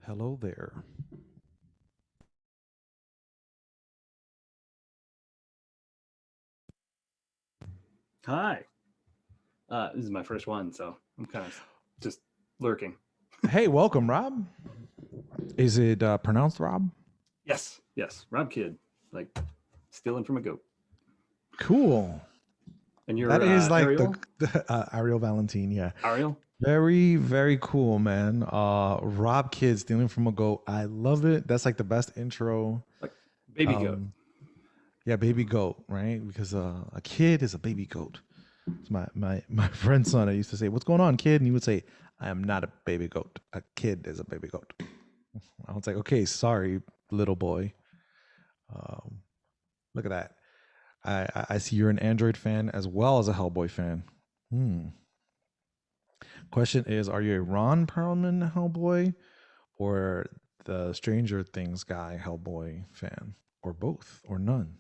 Hello there. Hi. This is my first one, so I'm kind of just lurking. Hey, welcome, Rob. Is it pronounced Rob? Yes, Rob Kidd, like stealing from a goat. Cool. And That you're is like the, Ariel? the Ariel Valentine. Yeah, Ariel? very very cool, man. Rob Kidd stealing from a goat. I love it. That's like the best intro. Like baby goat. Um, yeah, baby goat, right? Because a kid is a baby goat. It's my friend's son. I used to say, "What's going on, kid?" And he would say, "I am not a baby goat. A kid is a baby goat." I was like, "Okay, sorry, little boy." Um, Look at that. I see you're an Android fan as well as a Hellboy fan. Hmm. Question is, are you a Ron Perlman Hellboy or the Stranger Things guy Hellboy fan, or both, or none?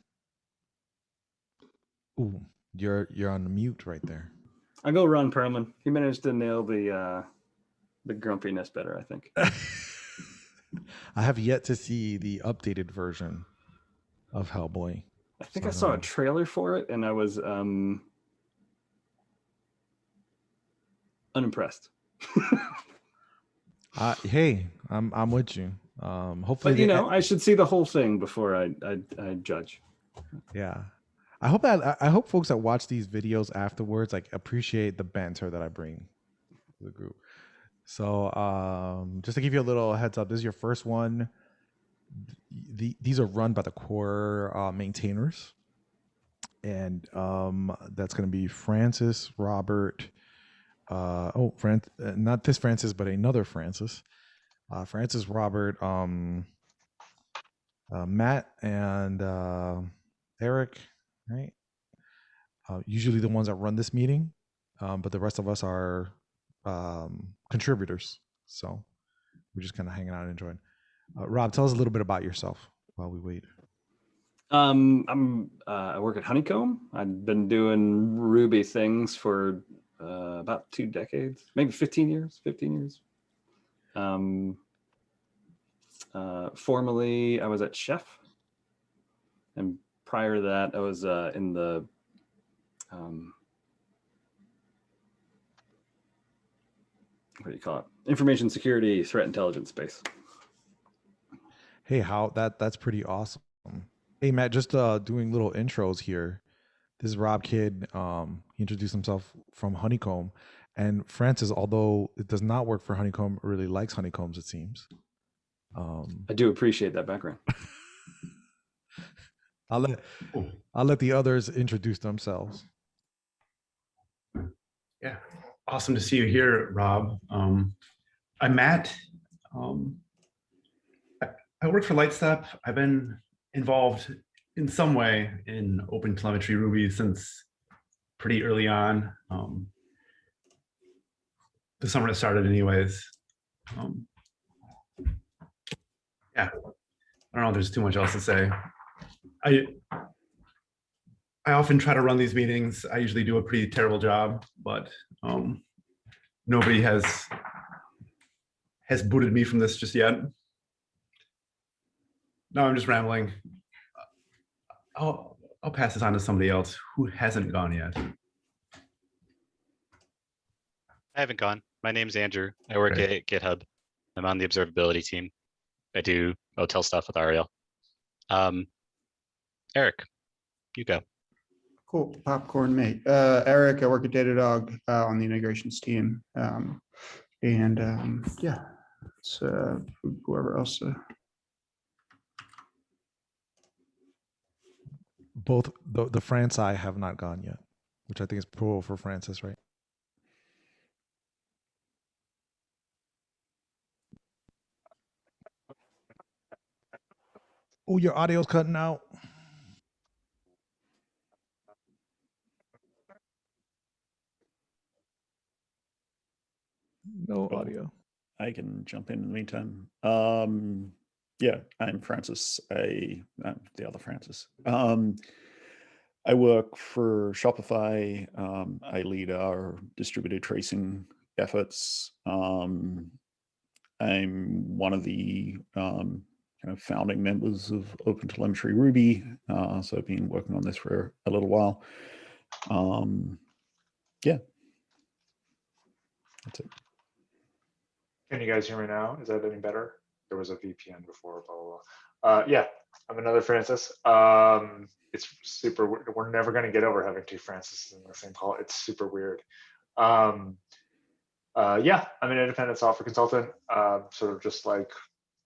Ooh, you're on mute right there. I go Ron Perlman. He managed to nail the grumpiness better, I think. I have yet to see the updated version of Hellboy, I think so I I don't saw a know. trailer for it and I was unimpressed. Hey, I'm with you. Hopefully But you they know, I should see the whole thing before I judge. Yeah. I hope folks that watch these videos afterwards like appreciate the banter that I bring to the group. So just to give you a little heads up, this is your first one. These are run by the core maintainers, and that's going to be Francis, Robert. Not this Francis, but another Francis. Francis, Robert, Matt, and Eric. Right. Usually the ones that run this meeting, but the rest of us are contributors. So we're just kind of hanging out and enjoying. Rob, tell us a little bit about yourself while we wait. I work at Honeycomb. I've been doing Ruby things for about 2 decades, maybe 15 years. 15 years. Um, Formerly, I was at Chef, and prior to that, I was in the um, what do you call it? Information security, threat intelligence space. Hey, how that's pretty awesome. Hey, Matt, just doing little intros here. This is Rob Kidd. He introduced himself from Honeycomb, and Francis, although it does not work for Honeycomb, really likes Honeycombs. It seems. Um, I do appreciate that background. I'll let Cool. I'll let the others introduce themselves. Yeah, awesome to see you here, Rob. I'm Matt. Um, I work for Lightstep. I've been involved in some way in OpenTelemetry Ruby since pretty early on. The summer it started anyways. Yeah, I don't know if there's too much else to say. I often try to run these meetings. I usually do a pretty terrible job, but nobody has booted me from this just yet. No, I'm just rambling. I'll pass this on to somebody else who hasn't gone yet. I haven't gone. My name's Andrew. I work Great. at GitHub. I'm on the observability team. I do hotel stuff with Ariel. Eric, you go. Cool, popcorn mate. Eric, I work at Datadog on the integrations team. Yeah, it's whoever else. Both the Franci have not gone yet, which I think is pro for Francis, right? Oh, your audio's cutting out. No Oh, audio. I can jump in the meantime. Yeah, I'm Francis. I'm the other Francis. I work for Shopify. I lead our distributed tracing efforts. I'm one of the kind of founding members of OpenTelemetry Ruby. So I've been working on this for a little while. Yeah, that's it. Can you guys hear me now? Is that any better? There was a VPN before, blah, blah, blah. Yeah, I'm another Francis. It's super, we're never going to get over having two Francis in the same call. It's super weird. Yeah, I'm an independent software consultant, sort of just like,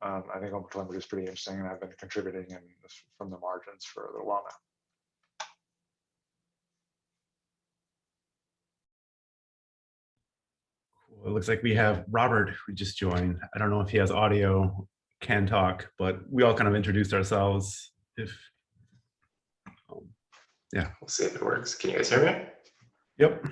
I think OpenTelemetry is pretty interesting, and I've been contributing from the margins for a little while now. It looks like we have Robert who just joined. I don't know if he has audio, can talk, but we all kind of introduced ourselves. Yeah. We'll see if it works. Can you guys hear me? Yep.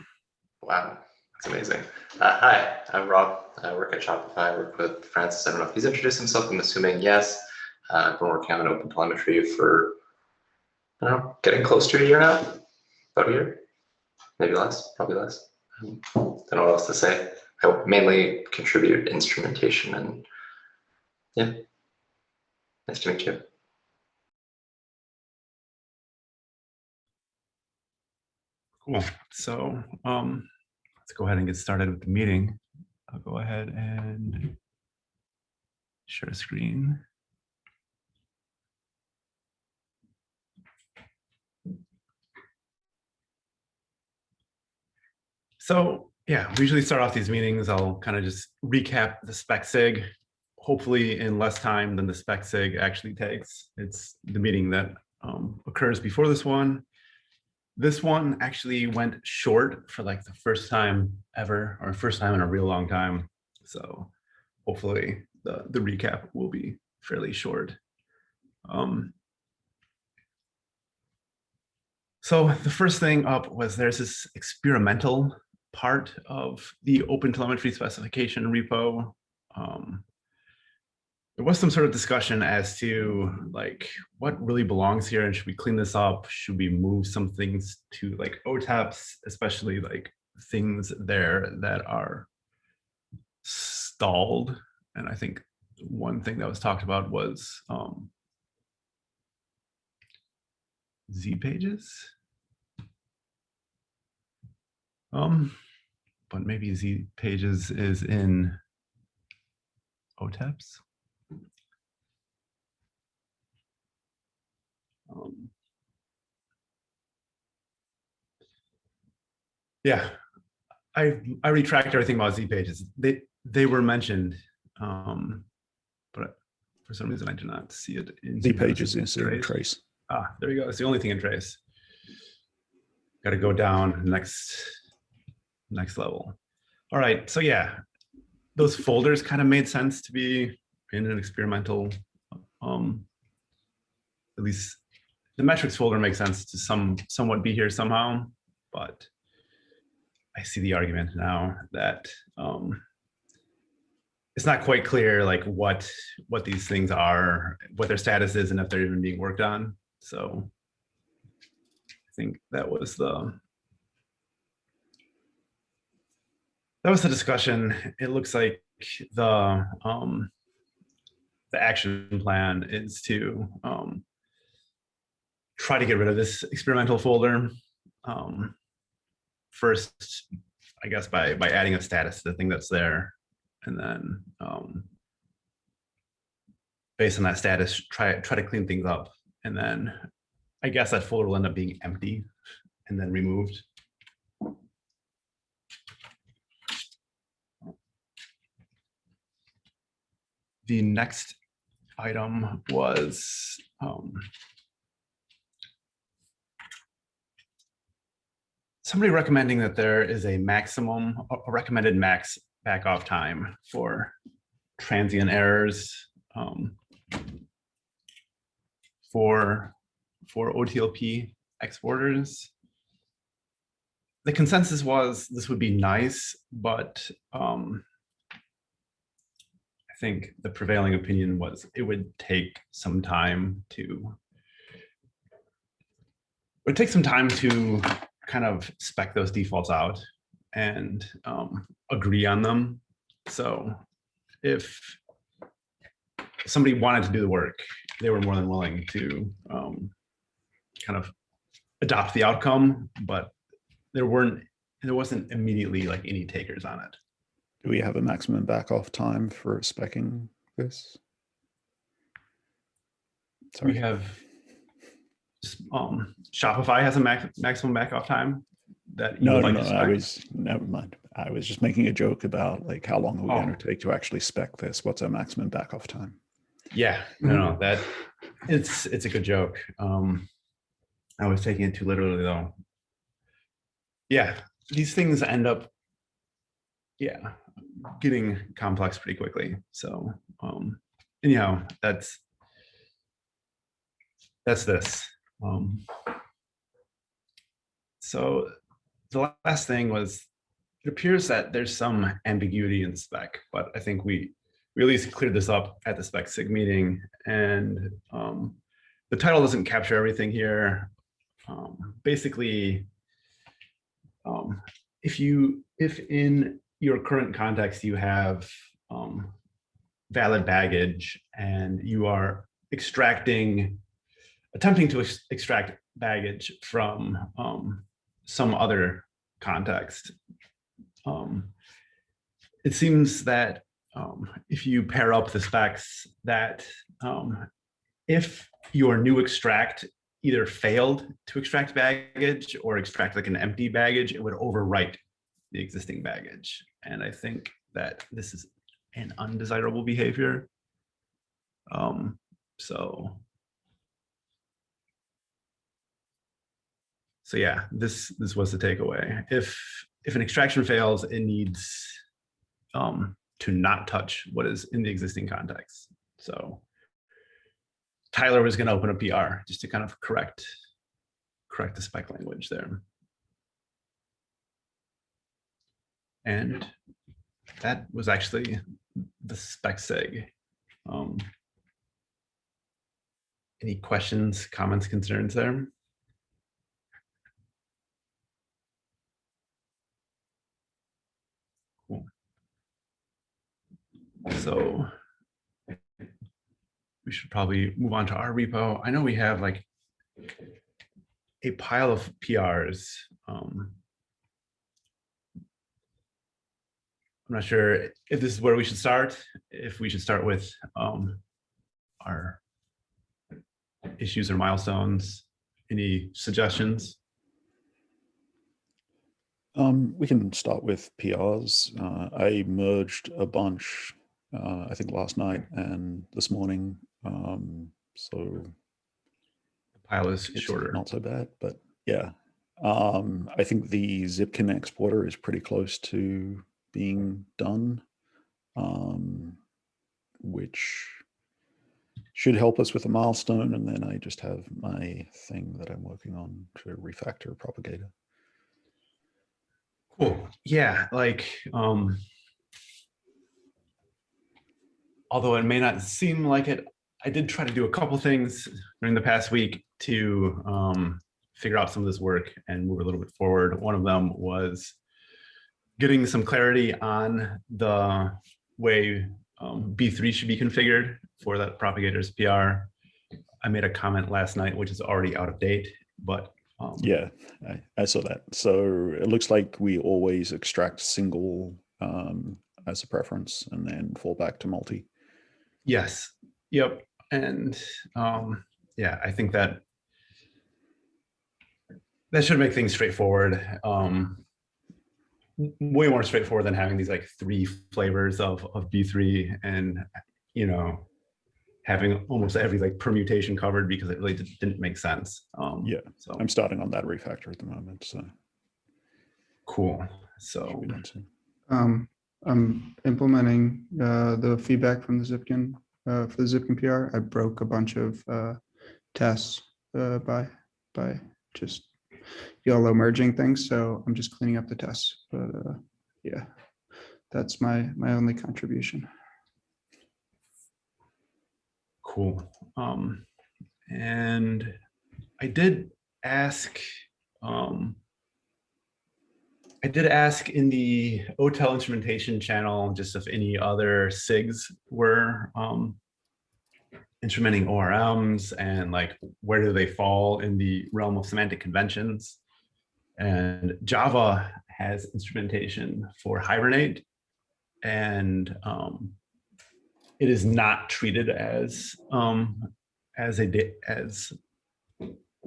Wow, that's amazing. Hi, I'm Rob. I work at Shopify. I work with Francis. I don't know if he's introduced himself. I'm assuming yes. I've been working on OpenTelemetry for, I don't know, getting close to a year now. About a year, maybe less, probably less. Don't know what else to say. I mainly contribute instrumentation, and yeah, nice to meet you. Cool. So let's go ahead and get started with the meeting. I'll go ahead and share a screen. So yeah, we usually start off these meetings. I'll kind of just recap the spec sig, hopefully in less time than the spec sig actually takes. It's the meeting that occurs before this one. This one actually went short for like the first time ever, or first time in a real long time. So hopefully the recap will be fairly short. So the first thing up was there's this experimental part of the OpenTelemetry specification repo. There was some sort of discussion as to like what really belongs here, and should we clean this up? Should we move some things to like OTAPs, especially like things there that are stalled? And I think one thing that was talked about was Z pages. But maybe Z pages is in OTAPs. Yeah, I retracked everything about Z pages. They were mentioned, but for some reason I do not see it in Z pages is in trace. Ah, there you go. It's the only thing in trace. Got to go down next level. All right, so yeah, those folders kind of made sense to be in an experimental. At least the metrics folder makes sense to somewhat be here somehow, but I see the argument now that it's not quite clear like what these things are, what their status is, and if they're even being worked on. So I think that was the discussion. It looks like the action plan is to try to get rid of this experimental folder. First, I guess by adding a status to the thing that's there, and then based on that status, try to clean things up, and then I guess that folder will end up being empty and then removed. The next item was somebody recommending that there is a maximum, a recommended max backoff time for transient errors for OTLP exporters. The consensus was this would be nice, but I think the prevailing opinion was it would take some time to kind of spec those defaults out and agree on them. So if somebody wanted to do the work, they were more than willing to kind of adopt the outcome, but there wasn't immediately like any takers on it. Do we have a maximum back off time for speccing this? We have Shopify has a maximum back off time that you No, would no, like no. to I spec? was never mind. I was just making a joke about like how long are we going Oh. to take to actually spec this? What's our maximum back off time? Yeah, no, that it's a good joke. I was taking it too literally though. Yeah, these things end up, yeah, getting complex pretty quickly. So anyhow, that's this. So the last thing was, it appears that there's some ambiguity in the spec, but I think we at least cleared this up at the spec sig meeting, and the title doesn't capture everything here. Basically, if in your current context you have valid baggage and you are attempting to extract baggage from some other context, it seems that if you pair up the specs, that if your new extract either failed to extract baggage or extract like an empty baggage, it would overwrite the existing baggage. And I think that this is an undesirable behavior. So yeah, this was the takeaway. If an extraction fails, it needs to not touch what is in the existing context. So Tyler was going to open a PR just to kind of correct the spec language there. And that was actually the spec sig. Any questions, comments, concerns there? Cool. So we should probably move on to our repo. I know we have like a pile of PRs. I'm not sure if this is where we should start, if we should start with our issues or milestones. Any suggestions? We can start with PRs. I merged a bunch, I think last night and this morning. So The pile is it's shorter. not so bad, but yeah. I think the Zipkin exporter is pretty close to being done, which should help us with a milestone. And then I just have my thing that I'm working on to refactor Propagator. Cool. Yeah, like although it may not seem like it, I did try to do a couple things during the past week to figure out some of this work and move a little bit forward. One of them was getting some clarity on the way B3 should be configured for that propagator's PR. I made a comment last night, which is already out of date, but yeah, I saw that. So it looks like we always extract single as a preference and then fall back to multi. yes, yep. And yeah, I think that should make things straightforward. Way more straightforward than having these like 3 flavors of B3 and, you know, having almost every like permutation covered because it really didn't make sense. Yeah, so I'm starting on that refactor at the moment. So cool. should So be done soon. I'm implementing the feedback from the Zipkin for the Zipkin PR. I broke a bunch of tests by just YOLO merging things, so I'm just cleaning up the tests. But yeah, that's my only contribution. cool. And I did ask I did ask in the OTel instrumentation channel just if any other SIGs were instrumenting ORMs and like where do they fall in the realm of semantic conventions. And Java has instrumentation for Hibernate, and it is not treated as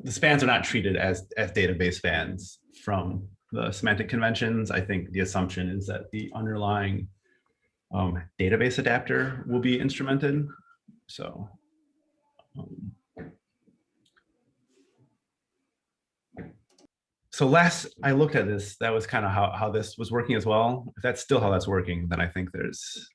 the spans are not treated as database spans from the semantic conventions. I think the assumption is that the underlying database adapter will be instrumented. So so last I looked at this, that was kind of how this was working as well. If that's still how that's working, then I think there's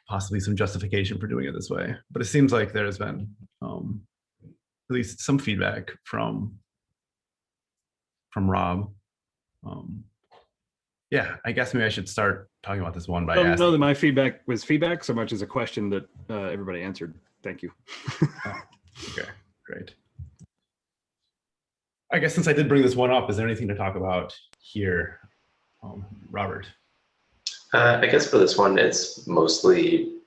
possibly some justification for doing it this way. But it seems like there's been at least some feedback from Rob. Yeah, I guess maybe I should start talking about this one by I don't asking. know that my feedback was feedback so much as a question that everybody answered. Thank you. Okay, great. I guess since I did bring this one up, is there anything to talk about here, Robert? I guess for this one, it's mostly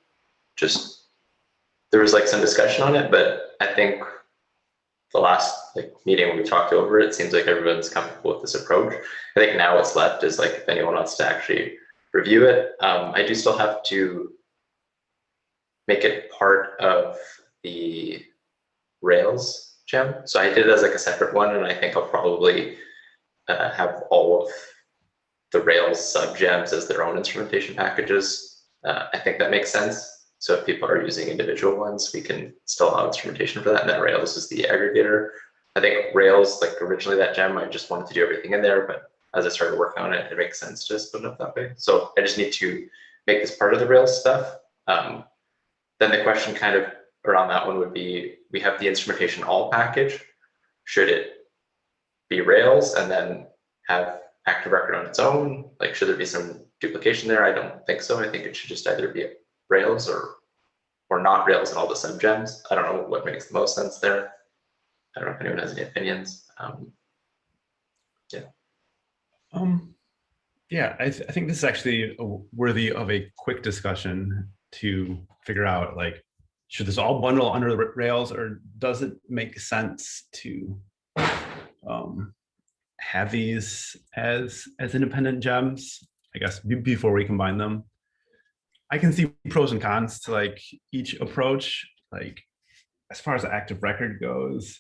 just, there was like some discussion on it, but I think the last meeting when we talked over it, seems like everyone's comfortable with this approach. I think now what's left is like, if anyone wants to actually review it, I do still have to make it part of the Rails gem. So I did it as like a separate one, and I think I'll probably have all of the Rails subgems as their own instrumentation packages. I think that makes sense. So if people are using individual ones, we can still have instrumentation for that. And then Rails is the aggregator. I think Rails, like originally that gem, I just wanted to do everything in there, but as I started working on it, it makes sense to split it up that way. So I just need to make this part of the Rails stuff. Then the question kind of around that one would be, we have the instrumentation all package. Should it be Rails and then have Active Record on its own? Like, should there be some duplication there? I don't think so. I think it should just either be Rails or not Rails and all the subgems. I don't know what makes the most sense there. I don't know if anyone has any opinions. Yeah, I think this is actually worthy of a quick discussion to figure out, like, should this all bundle under the Rails, or does it make sense to have these as independent gems, I guess, before we combine them? I can see pros and cons to like each approach. Like, as far as the Active Record goes,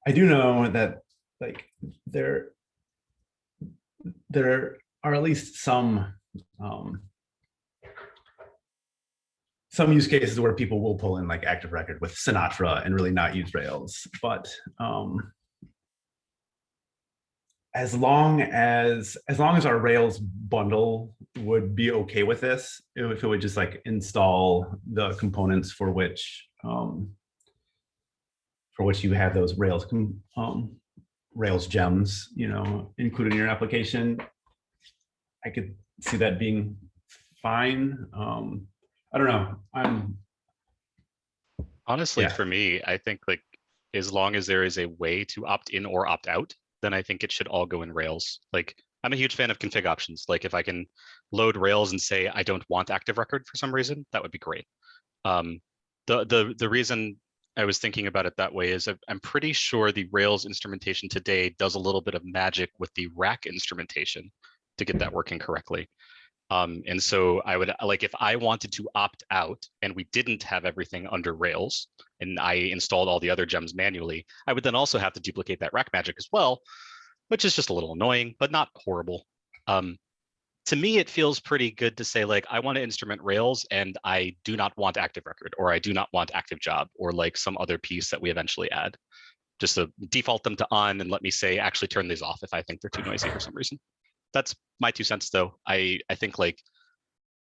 I do know that like there are at least some use cases where people will pull in like Active Record with Sinatra and really not use Rails. But as long as our Rails bundle would be okay with this, if it would just like install the components for which you have those Rails gems, you know, included in your application, I could see that being fine. I don't know. Honestly, Yeah. for me, I think like as long as there is a way to opt in or opt out, then I think it should all go in Rails. Like, I'm a huge fan of config options. Like, if I can load Rails and say I don't want Active Record for some reason, that would be great. The reason I was thinking about it that way is I'm pretty sure the Rails instrumentation today does a little bit of magic with the rack instrumentation to get that working correctly. And so I would like, if I wanted to opt out and we didn't have everything under Rails and I installed all the other gems manually, I would then also have to duplicate that rack magic as well, which is just a little annoying, but not horrible. To me, it feels pretty good to say, like, I want to instrument Rails and I do not want Active Record, or I do not want Active Job, or like some other piece that we eventually add. Just to default them to on and let me say, actually turn these off if I think they're too noisy for some reason. That's my 2 cents, though. I think like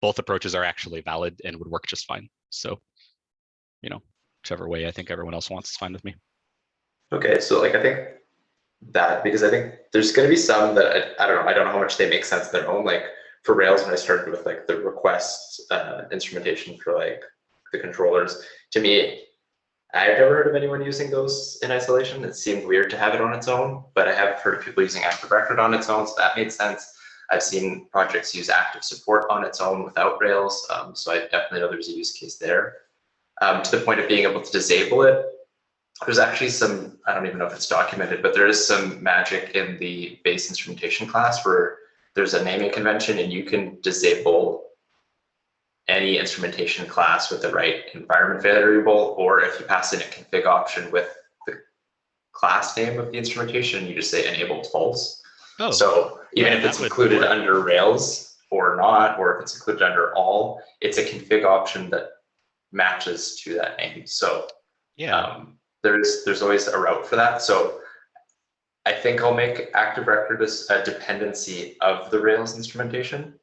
both approaches are actually valid and would work just fine. So, you know, whichever way I think everyone else wants is fine with me. Okay, so like I think that, because I think there's going to be some that I don't know how much they make sense in their own. Like for Rails, when I started with like the request instrumentation for like the controllers, to me, I've never heard of anyone using those in isolation. It seemed weird to have it on its own, but I have heard of people using Active Record on its own, so that made sense. I've seen projects use active support on its own without Rails, so I definitely know there's a use case there. To the point of being able to disable it, there's actually some, I don't even know if it's documented, but there is some magic in the base instrumentation class where there's a naming convention and you can disable any instrumentation class with the right environment variable, or if you pass in a config option with the class name of the instrumentation, you just say enabled false. Oh, So even yeah, if it's that would included work. under Rails or not, or if it's included under all, it's a config option that matches to that name. So Yeah. there's always a route for that. So I think I'll make Active Record as a dependency of the Rails instrumentation.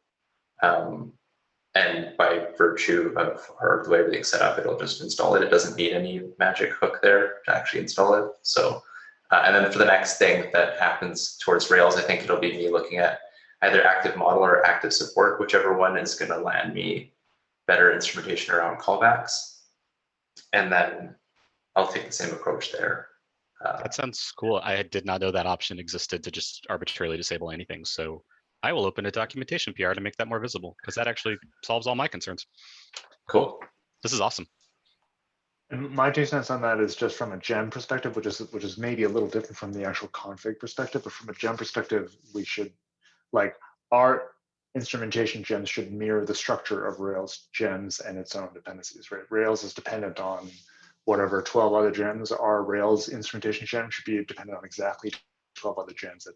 And by virtue of the way everything's set up, it'll just install it. It doesn't need any magic hook there to actually install it. So, and then for the next thing that happens towards Rails, I think it'll be me looking at either active model or active support, whichever one is going to land me better instrumentation around callbacks. And then I'll take the same approach there. That sounds cool. I did not know that option existed to just arbitrarily disable anything. So I will open a documentation PR to make that more visible, because that actually solves all my concerns. Cool. This is awesome. And my 2 cents on that is just from a gem perspective, which is maybe a little different from the actual config perspective, but from a gem perspective, we should, like, our instrumentation gems should mirror the structure of Rails gems and its own dependencies, right? Rails is dependent on whatever 12 other gems are. Rails instrumentation gem should be dependent on exactly 12 other gems that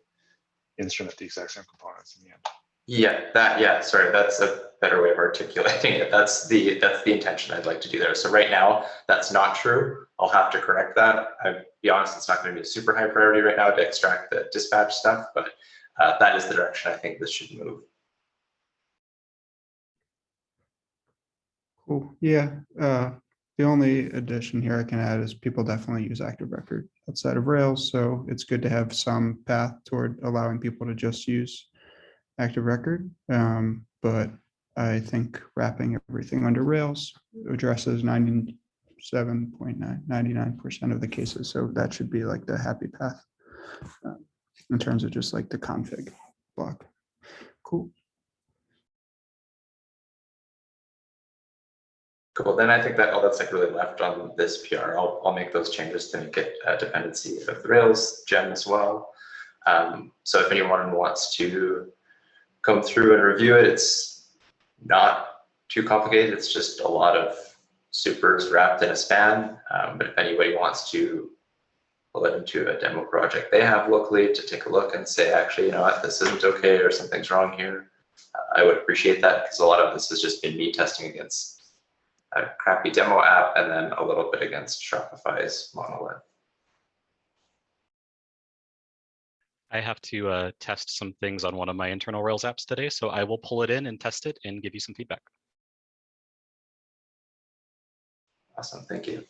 instrument the exact same components in the end. Yeah, sorry, that's a better way of articulating it. That's the intention I'd like to do there. So right now, that's not true. I'll have to correct that. I'll be honest, it's not going to be a super high priority right now to extract the dispatch stuff, but that is the direction I think this should move. Cool. Yeah. The only addition here I can add is people definitely use Active Record outside of Rails. So it's good to have some path toward allowing people to just use Active Record. But I think wrapping everything under Rails addresses 99% of the cases. So that should be like the happy path in terms of just like the config block. Cool. Cool. Then I think that all that's like really left on this PR. I'll make those changes to make it a dependency of the Rails gem as well. So if anyone wants to come through and review it, it's not too complicated. It's just a lot of supers wrapped in a span. But if anybody wants to pull it into a demo project they have locally to take a look and say, actually, you know what, this isn't okay or something's wrong here, I would appreciate that, because a lot of this has just been me testing against a crappy demo app and then a little bit against Shopify's monolith. I have to test some things on one of my internal Rails apps today, so I will pull it in and test it and give you some feedback. Awesome, thank you.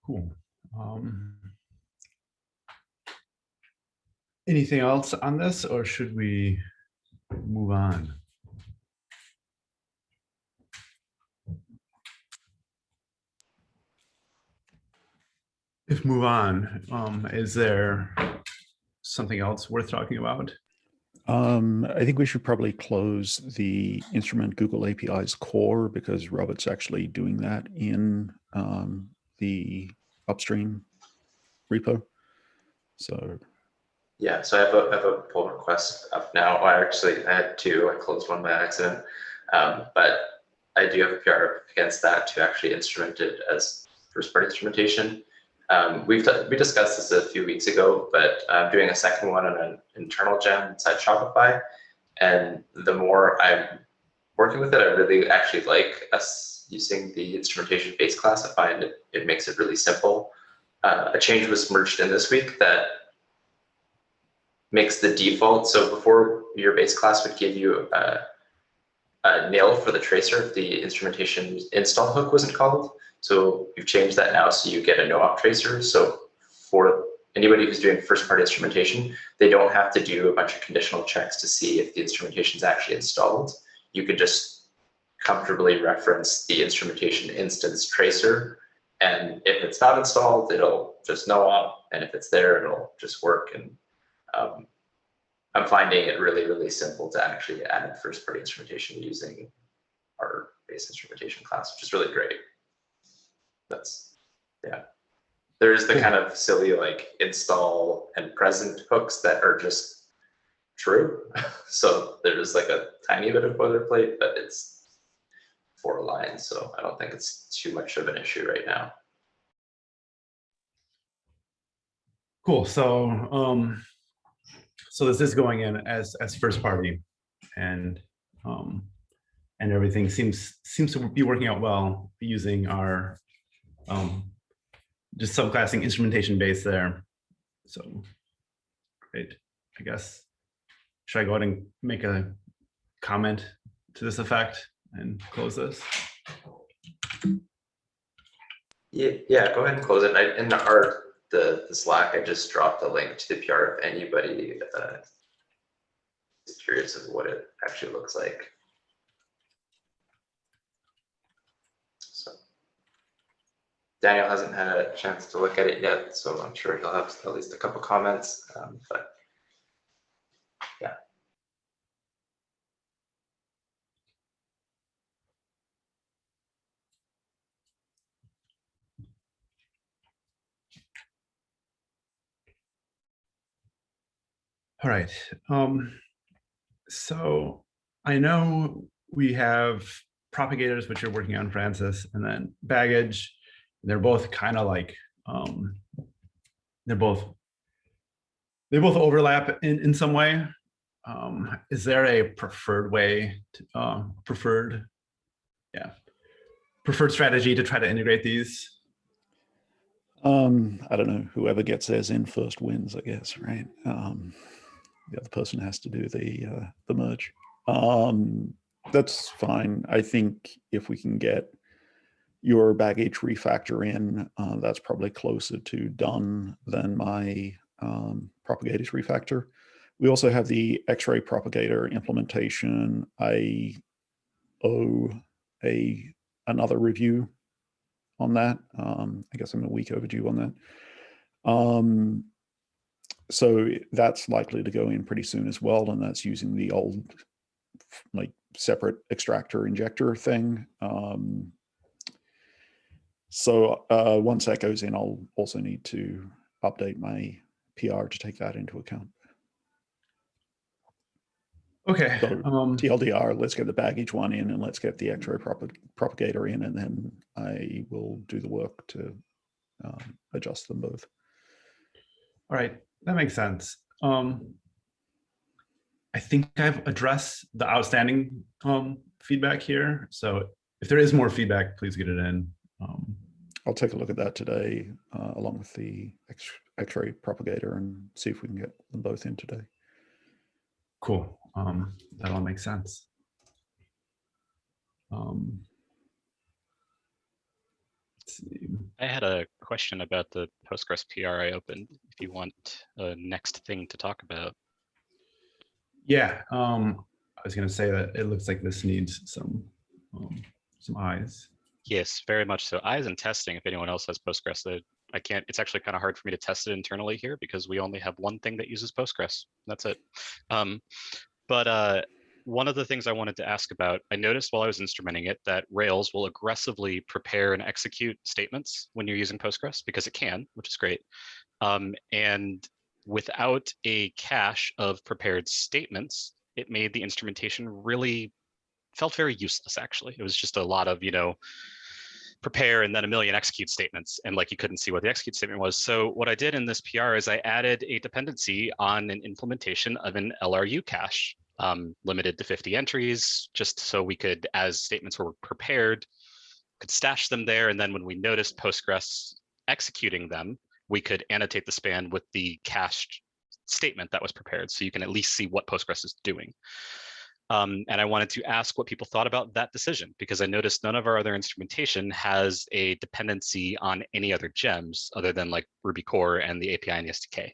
Cool. Anything else on this, or should we move on? If move on, is there something else worth talking about? I think we should probably close the instrument Google APIs core, because Robert's actually doing that in the upstream repo. So yeah, so I have a pull request up now. I had two. I closed one by accident, but I do have a PR against that to actually instrument it as first-party instrumentation. We discussed this a few weeks ago, but I'm doing a second one on an internal gem inside Shopify. And the more I'm working with it, I really actually like us using the instrumentation base class. I find it makes it really simple. A change was merged in this week that makes the default. So before, your base class would give you a nil for the tracer if the instrumentation install hook wasn't called. So we've changed that now, so you get a no-op tracer. So for anybody who's doing first-party instrumentation, they don't have to do a bunch of conditional checks to see if the instrumentation is actually installed. You could just comfortably reference the instrumentation instance tracer. And if it's not installed, it'll just no op. And if it's there, it'll just work. And I'm finding it really, really simple to actually add first-party instrumentation using our base instrumentation class, which is really great. That's, yeah. There's the kind of silly like install and present hooks that are just true. So there's like a tiny bit of boilerplate, but it's 4 lines. So I don't think it's too much of an issue right now. Cool. So so this is going in as first party, and everything seems to be working out well using our just subclassing instrumentation base there. So great. I guess, should I go ahead and make a comment to this effect and close this? Yeah, go ahead and close it. In the Slack, I just dropped a link to the PR if anybody is curious of what it actually looks like. So Daniel hasn't had a chance to look at it yet, so I'm sure he'll have at least a couple comments, but yeah. All right. So I know we have propagators, which you're working on, Francis, and then baggage. They're both kind of like they both overlap in some way. Is there a preferred way to, preferred strategy to try to integrate these? I don't know, whoever gets theirs in first wins, I guess, right? The other person has to do the merge. That's fine. I think if we can get your baggage refactor in, that's probably closer to done than my propagators refactor. We also have the X-ray propagator implementation. I owe another review on that. I guess I'm a week overdue on that. So that's likely to go in pretty soon as well, and that's using the old like separate extractor injector thing. So once that goes in, I'll also need to update my PR to take that into account. Okay. So TLDR, let's get the baggage one in, and let's get the X-ray propagator in, and then I will do the work to adjust them both. All right, that makes sense. I think I've addressed the outstanding feedback here. So if there is more feedback, please get it in. I'll take a look at that today, along with the X-ray propagator, and see if we can get them both in today. Cool. That all makes sense. Let's see. I had a question about the Postgres PR I opened, if you want a next thing to talk about. Yeah, I was going to say that it looks like this needs some eyes. Yes, very much so. Eyes and testing, if anyone else has Postgres, I can't, it's actually kind of hard for me to test it internally here because we only have one thing that uses Postgres. That's it. But one of the things I wanted to ask about, I noticed while I was instrumenting it that Rails will aggressively prepare and execute statements when you're using Postgres, because it can, which is great. And without a cache of prepared statements, it made the instrumentation really felt very useless, actually. It was just a lot of, prepare and then a million execute statements, and like you couldn't see what the execute statement was. So what I did in this PR is I added a dependency on an implementation of an LRU cache, limited to 50 entries, just so we could, as statements were prepared, could stash them there. And then when we noticed Postgres executing them, we could annotate the span with the cached statement that was prepared. So you can at least see what Postgres is doing. And I wanted to ask what people thought about that decision, because I noticed none of our other instrumentation has a dependency on any other gems other than like Ruby core and the API and the SDK.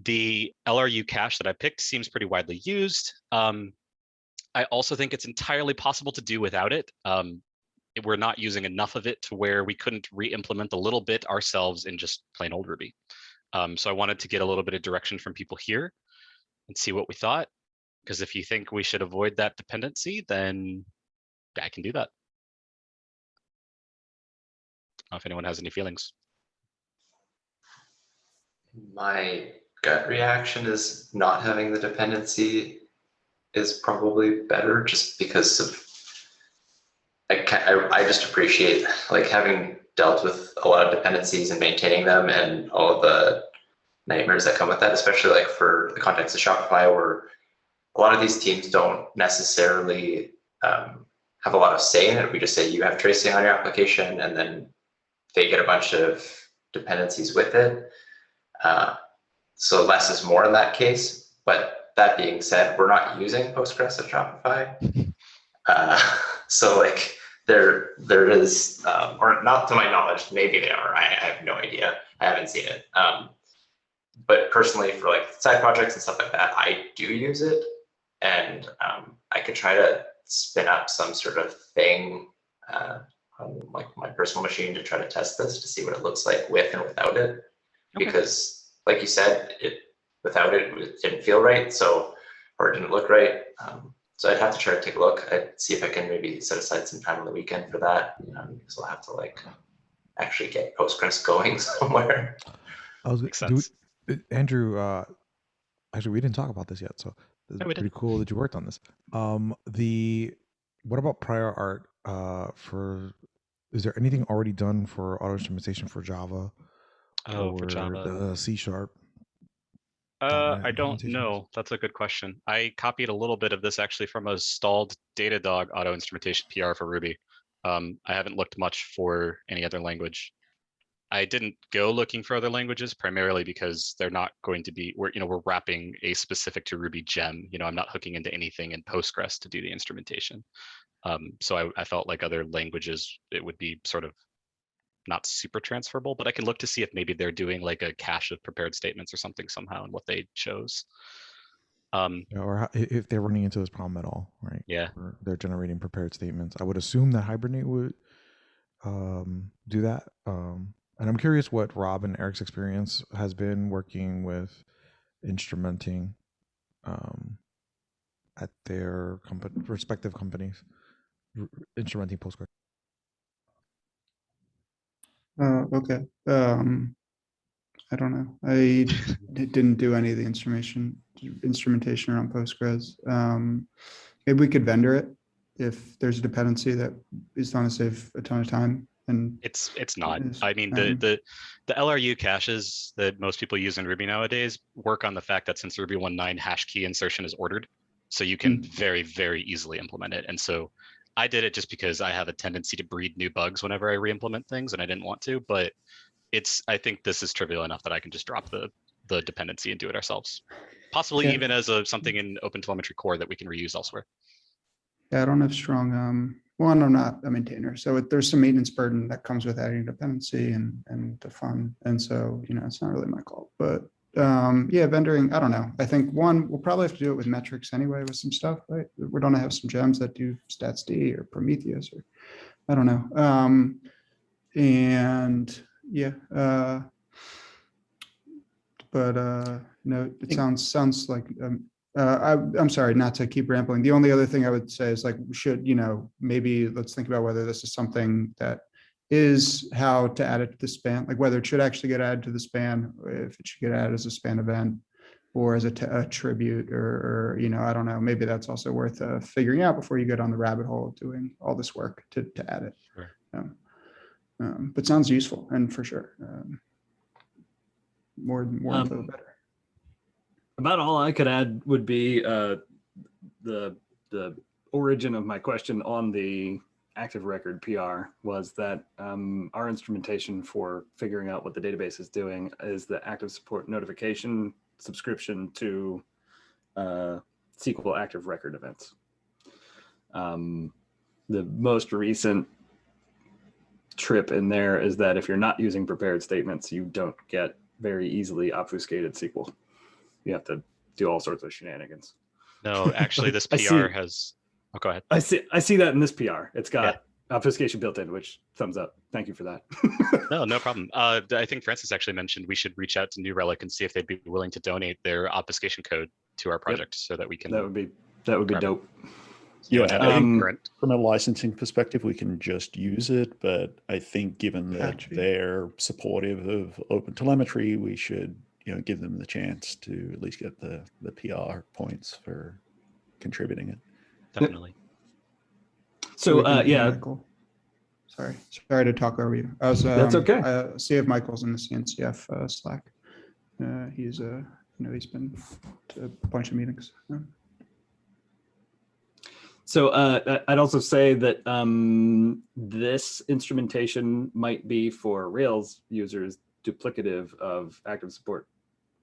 The LRU cache that I picked seems pretty widely used. I also think it's entirely possible to do without it. We're not using enough of it to where we couldn't re-implement a little bit ourselves in just plain old Ruby. So I wanted to get a little bit of direction from people here and see what we thought. Because if you think we should avoid that dependency, then I can do that. I don't know if anyone has any feelings. My gut reaction is not having the dependency is probably better, just because of I just appreciate like having dealt with a lot of dependencies and maintaining them and all of the nightmares that come with that, especially like for the context of Shopify, where a lot of these teams don't necessarily have a lot of say in it. We just say you have tracing on your application, and then they get a bunch of dependencies with it. So less is more in that case. But that being said, we're not using Postgres at Shopify. So like there is, or not to my knowledge, maybe they are. I have no idea. I haven't seen it. But personally, for like side projects and stuff like that, I do use it, and I could try to spin up some sort of thing on like my personal machine to try to test this to see what it looks like with and without it. Okay. Because, like you said, without it, it didn't feel right, so or it didn't look right. So I'd have to try to take a look. I'd see if I can maybe set aside some time on the weekend for that, because I'll have to like actually get Postgres going somewhere. Makes sense. Andrew, actually, we didn't talk about this yet, so it's Yeah, we pretty did. cool that you worked on this. What about prior art is there anything already done for auto instrumentation for Java? Oh, for or Java. the C#? I don't implementations? know. That's a good question. I copied a little bit of this actually from a stalled Datadog auto instrumentation PR for Ruby. I haven't looked much for any other language. I didn't go looking for other languages primarily because they're not going to be, we're wrapping a specific to Ruby gem. I'm not hooking into anything in Postgres to do the instrumentation. So I felt like other languages, it would be sort of not super transferable, but I can look to see if maybe they're doing like a cache of prepared statements or something somehow and what they chose. Or if they're running into this problem at all, right? Yeah. Or they're generating prepared statements. I would assume that Hibernate would do that. And I'm curious what Rob and Eric's experience has been working with instrumenting at their respective companies, instrumenting Postgres. Okay. I don't know. I didn't do any of the instrumentation around Postgres. Maybe we could vendor it if there's a dependency that is going to save a ton of time. And it's not. Yes, I mean, the LRU caches that most people use in Ruby nowadays work on the fact that since Ruby 1.9 hash key insertion is ordered, so you can very, very easily implement it. And so I did it just because I have a tendency to breed new bugs whenever I re-implement things, and I didn't want to. But I think this is trivial enough that I can just drop the dependency and do it ourselves. Possibly even as something in OpenTelemetry core that we can reuse elsewhere. Yeah, I don't have strong. One, I'm not a maintainer, so there's some maintenance burden that comes with adding dependency and the fun, and so it's not really my call. But yeah, vendoring, I don't know. I think one, we'll probably have to do it with metrics anyway with some stuff, right? We're gonna have some gems that do StatsD or Prometheus or I don't know. And yeah, but no, it sounds like I'm sorry, not to keep rambling. The only other thing I would say is like, should, maybe let's think about whether this is something that is how to add it to the span, like whether it should actually get added to the span, or if it should get added as a span event or as a tribute or I don't know, maybe that's also worth figuring out before you go down the rabbit hole of doing all this work to add it. Sure. But sounds useful and for sure. More info, the better. About all I could add would be the origin of my question on the active record PR was that our instrumentation for figuring out what the database is doing is the active support notification subscription to SQL active record events. The most recent trip in there is that if you're not using prepared statements, you don't get very easily obfuscated SQL. You have to do all sorts of shenanigans. No, actually, this I see. PR has Oh, go ahead. I see that in this PR. It's got obfuscation built in, which thumbs up. Thank you for that. No problem. I think Francis actually mentioned we should reach out to New Relic and see if they'd be willing to donate their obfuscation code to our project so that we can. That would be dope. Yeah, have I think current. from a licensing perspective, we can just use it. But I think given that Patchy. they're supportive of open telemetry, we should, give them the chance to at least get the PR points for contributing it. Definitely. So We can- yeah, Michael. Sorry to talk over you. I was. That's okay. See if Michael's in the CNCF Slack. He's he's been to a bunch of meetings. So I'd also say that this instrumentation might be for Rails users duplicative of active support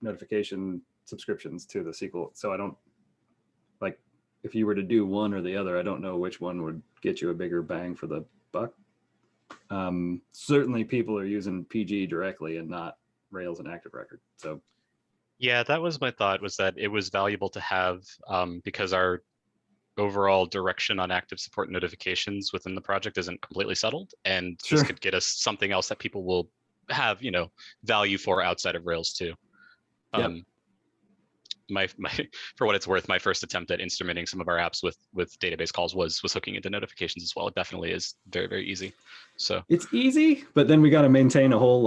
notification subscriptions to the SQL. So I don't like if you were to do one or the other, I don't know which one would get you a bigger bang for the buck. Certainly people are using PG directly and not Rails and Active Record. So Yeah, that was my thought, was that it was valuable to have because our overall direction on active support notifications within the project isn't completely settled, and this Sure. could get us something else that people will have value for outside of Rails too. Yep. My for what it's worth, my first attempt at instrumenting some of our apps with database calls was hooking into notifications as well. It definitely is very, very easy. So it's easy, but then we got to maintain a whole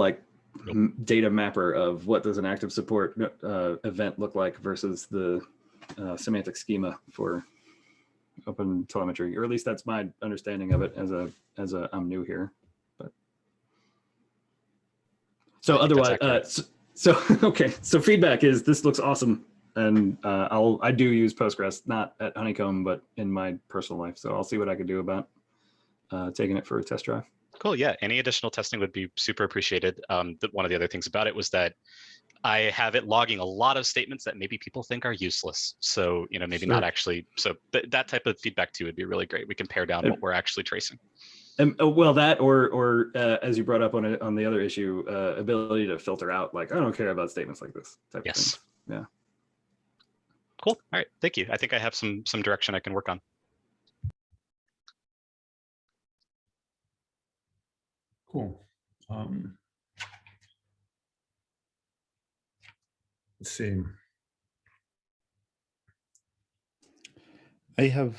data mapper of what does an active support event look like versus the semantic schema for open telemetry, or at least that's my understanding of it as a I'm new here. But so I think that's otherwise, accurate. okay. So feedback is this looks awesome, and I do use Postgres, not at Honeycomb, but in my personal life. So I'll see what I can do about taking it for a test drive. Cool. Yeah. Any additional testing would be super appreciated. One of the other things about it was that I have it logging a lot of statements that maybe people think are useless. So, maybe not actually. So that type of feedback too would be really great. We can pare down what we're actually tracing. Well, that or as you brought up on the other issue, ability to filter out, I don't care about statements like this type of thing. Yeah. Cool. All right. Thank you. I think I have some direction I can work on. Cool. Let's see. I have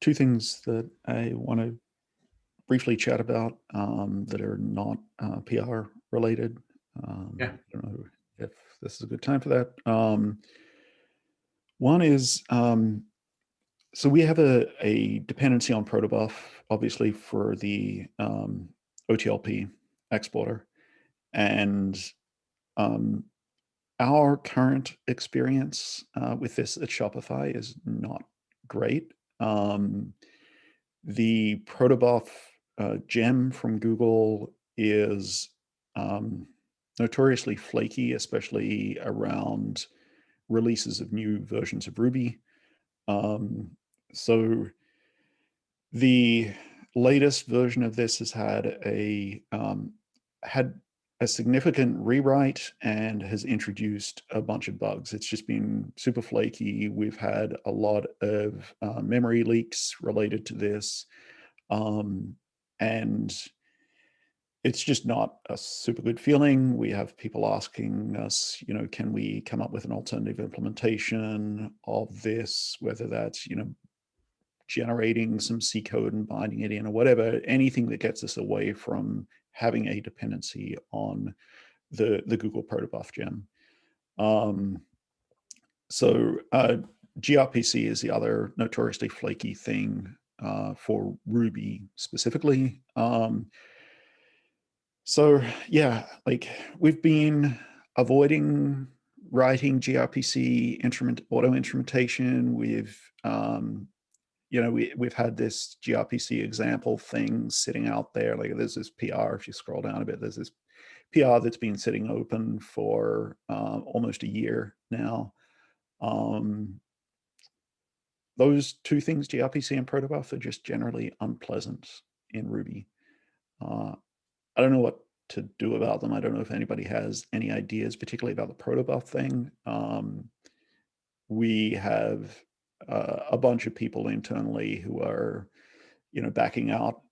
two things that I want to briefly chat about that are not PR related. Yeah. I don't know if this is a good time for that. One is, so we have a dependency on protobuf, obviously for the OTLP exporter, and our current experience with this at Shopify is not great. The protobuf gem from Google is notoriously flaky, especially around releases of new versions of Ruby. So the latest version of this has had a significant rewrite and has introduced a bunch of bugs. It's just been super flaky. We've had a lot of memory leaks related to this. And it's just not a super good feeling. We have people asking us, can we come up with an alternative implementation of this, whether that's, generating some C code and binding it in or whatever, anything that gets us away from having a dependency on the Google protobuf gem. So gRPC is the other notoriously flaky thing for Ruby specifically. So yeah, we've been avoiding writing gRPC auto instrumentation. We've we've had this gRPC example thing sitting out there. There's this PR, if you scroll down a bit, there's this PR that's been sitting open for almost a year now. Those two things, gRPC and protobuf, are just generally unpleasant in Ruby. I don't know what to do about them. I don't know if anybody has any ideas, particularly about the protobuf thing. We have a bunch of people internally who are, backing out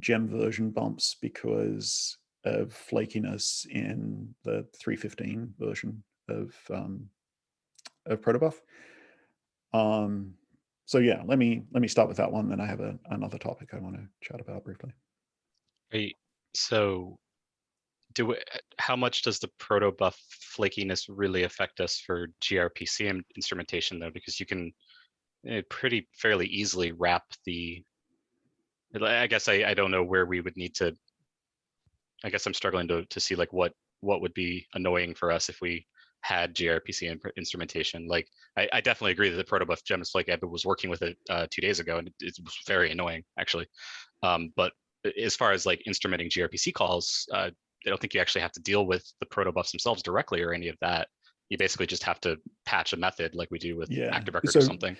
gem version bumps because of flakiness in the 3.15 version of Protobuf. So yeah, let me start with that one. Then I have another topic I want to chat about briefly. Right. So how much does the protobuf flakiness really affect us for gRPC instrumentation though? Because you can fairly easily wrap I guess I don't know where we would need to. I guess I'm struggling to see like what would be annoying for us if we had gRPC instrumentation. Like I definitely agree that the protobuf gem is flaky. I was working with it 2 days ago, and it was very annoying actually. But as far as like instrumenting gRPC calls, I don't think you actually have to deal with the protobufs themselves directly or any of that. You basically just have to patch a method like we do with active record or something.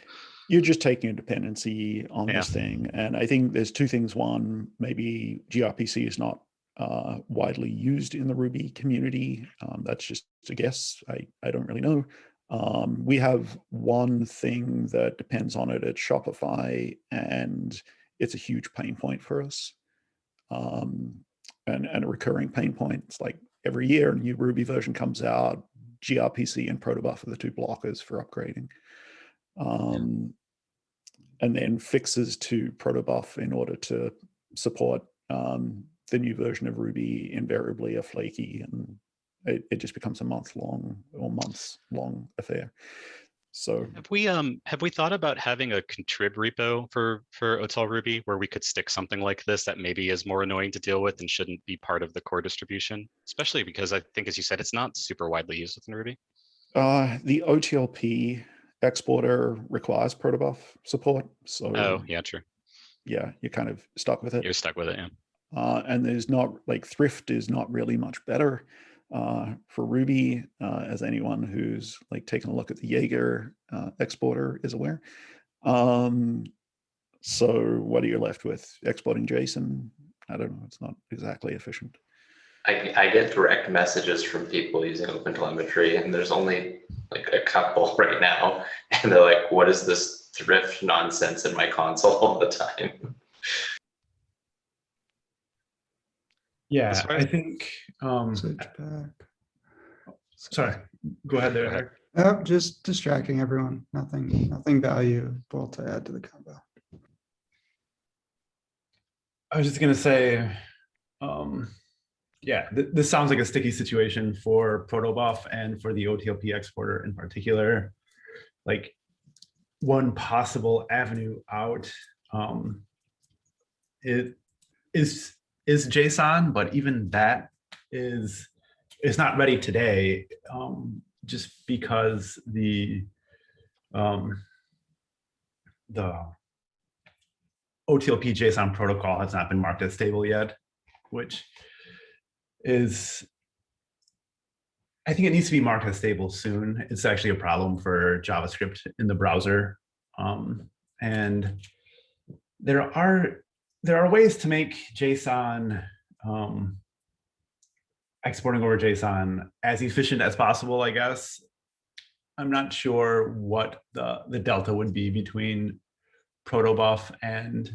You're just taking a dependency on this thing. And I think there's two things. One, maybe gRPC is not widely used in the Ruby community. That's just a guess. I don't really know. We have one thing that depends on it at Shopify, and it's a huge pain point for us. And a recurring pain point. It's like every year a new Ruby version comes out, gRPC and protobuf are the two blockers for upgrading. And then fixes to protobuf in order to support the new version of Ruby invariably are flaky, and it just becomes a months-long affair. So have we thought about having a contrib repo for OTel Ruby where we could stick something like this that maybe is more annoying to deal with and shouldn't be part of the core distribution? Especially because I think, as you said, it's not super widely used within Ruby. The OTLP exporter requires protobuf support. So yeah, true. Yeah, you're kind of stuck with it. You're stuck with it, yeah. And there's not like Thrift is not really much better for Ruby, as anyone who's like taken a look at the Jaeger exporter is aware. So what are you left with? Exporting JSON? I don't know. It's not exactly efficient. I get direct messages from people using OpenTelemetry, and there's only like a couple right now, and they're like, "What is this Thrift nonsense in my console all the time?" Yeah, I think. Switch back. Sorry, go ahead there, Eric. Oh, just distracting everyone. Nothing valuable to add to the combo. I was just gonna say, yeah, this sounds like a sticky situation for protobuf and for the OTLP exporter in particular. Like one possible avenue out it is JSON, but even that is not ready today, just because the OTLP JSON protocol has not been marked as stable yet, which is, I think it needs to be marked as stable soon. It's actually a problem for JavaScript in the browser. And there are ways to make JSON, exporting over JSON as efficient as possible, I guess. I'm not sure what the delta would be between protobuf and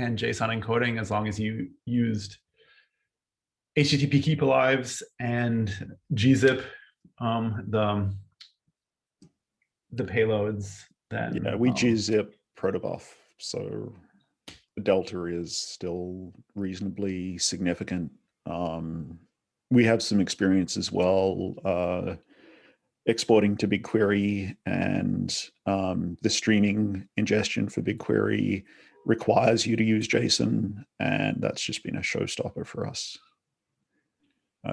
JSON encoding, as long as you used HTTP keep alives and gzip, the payloads. Then yeah, we gzip protobuf, so the delta is still reasonably significant. We have some experience as well exporting to BigQuery, and the streaming ingestion for BigQuery requires you to use JSON, and that's just been a showstopper for us,